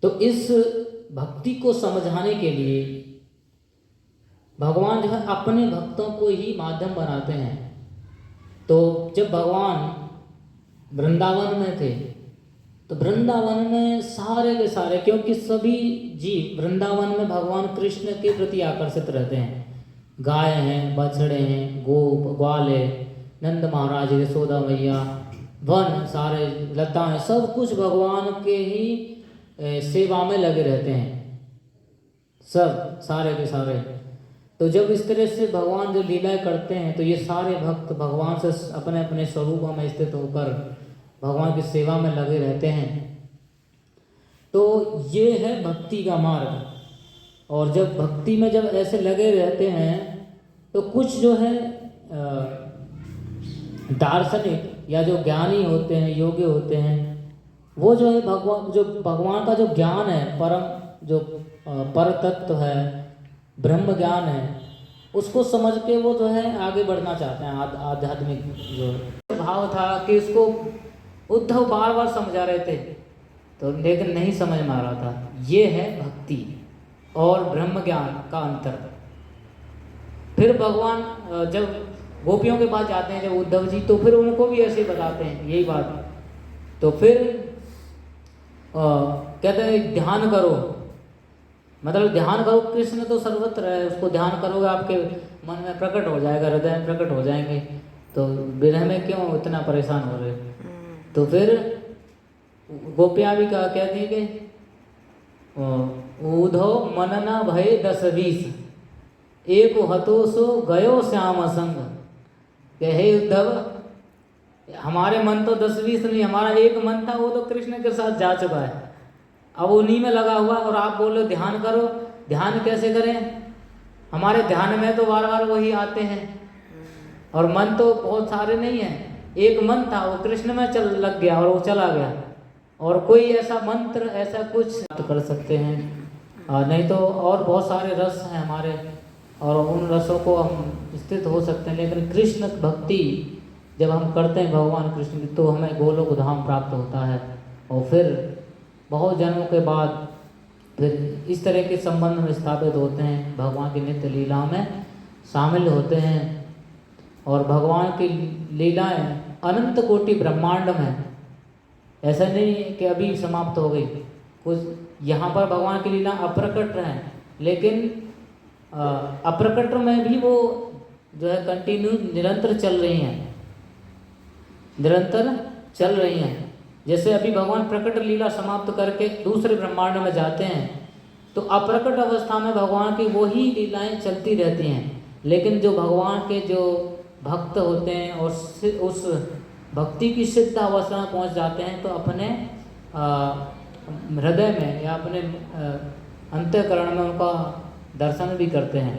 तो इस भक्ति को समझाने के लिए भगवान जो है अपने भक्तों को ही माध्यम बनाते हैं। तो जब भगवान वृंदावन में थे तो वृंदावन में सारे के सारे, क्योंकि सभी जीव वृंदावन में भगवान कृष्ण के प्रति आकर्षित रहते हैं। गाय हैं, बछड़े हैं, गोप ग्वाले, नंद महाराज, यशोदा मैया, वन सारे, लताएं, सब कुछ भगवान के ही सेवा में लगे रहते हैं, सब सारे के सारे। तो जब इस तरह से भगवान जो लीलाएं करते हैं तो ये सारे भक्त भगवान से अपने अपने स्वरूपों में स्थित होकर भगवान की सेवा में लगे रहते हैं। तो ये है भक्ति का मार्ग। और जब भक्ति में जब ऐसे लगे रहते हैं तो कुछ जो है दार्शनिक या जो ज्ञानी होते हैं, योगी होते हैं, वो जो है भगवान का जो ज्ञान है, परम जो पर तत्व है, ब्रह्म ज्ञान है, उसको समझ के वो जो है आगे बढ़ना चाहते हैं। आध्यात्मिक जो भाव था कि इसको उद्धव बार बार समझा रहे थे तो लेकिन नहीं समझ में आ रहा था। ये है भक्ति और ब्रह्म ज्ञान का अंतर। फिर भगवान जब गोपियों के पास जाते हैं, जब उद्धव जी, तो फिर उनको भी ऐसे बताते हैं यही बात। तो फिर कहते हैं ध्यान करो, मतलब ध्यान करो, कृष्ण तो सर्वत्र है, उसको ध्यान करोगे आपके मन में प्रकट हो जाएगा, हृदय में प्रकट हो जाएंगे, तो विरह में क्यों इतना परेशान हो रहे। तो फिर गोपियाँ भी कहती है कि उद्धव मनना भय 10-20 एक हतो सो गयो श्याम संग। हे उद्धव, हमारे मन तो 10-20 नहीं, हमारा एक मन था, वो तो कृष्ण के साथ जा चुका है, अब उन्हीं में लगा हुआ। और आप बोल रहे ध्यान करो, ध्यान कैसे करें? हमारे ध्यान में तो बार बार वही आते हैं और मन तो बहुत सारे नहीं हैं। एक मन था, वो कृष्ण में लग गया और वो चला गया। और कोई ऐसा मंत्र, ऐसा कुछ कर सकते हैं, नहीं तो और बहुत सारे रस हैं हमारे, और उन रसों को हम स्थित हो सकते हैं। लेकिन कृष्ण भक्ति जब हम करते हैं भगवान कृष्ण की, तो हमें गोलोक धाम प्राप्त होता है। और फिर बहुत जन्मों के बाद फिर इस तरह के संबंध में स्थापित होते हैं, भगवान की नित्य लीला में शामिल होते हैं। और भगवान की लीलाएं अनंत कोटि ब्रह्मांड में, ऐसा नहीं कि अभी समाप्त हो गई। कुछ यहाँ पर भगवान की लीला अप्रकट हैं, लेकिन अप्रकट में भी वो जो है कंटिन्यू निरंतर चल रही हैं, निरंतर चल रही हैं। जैसे अभी भगवान प्रकट लीला समाप्त करके दूसरे ब्रह्मांड में जाते हैं, तो अप्रकट अवस्था में भगवान की वही लीलाएं चलती रहती हैं। लेकिन जो भगवान के जो भक्त होते हैं और उस भक्ति की सिद्ध अवस्था में पहुंच जाते हैं, तो अपने हृदय में या अपने अंतःकरण में उनका दर्शन भी करते हैं।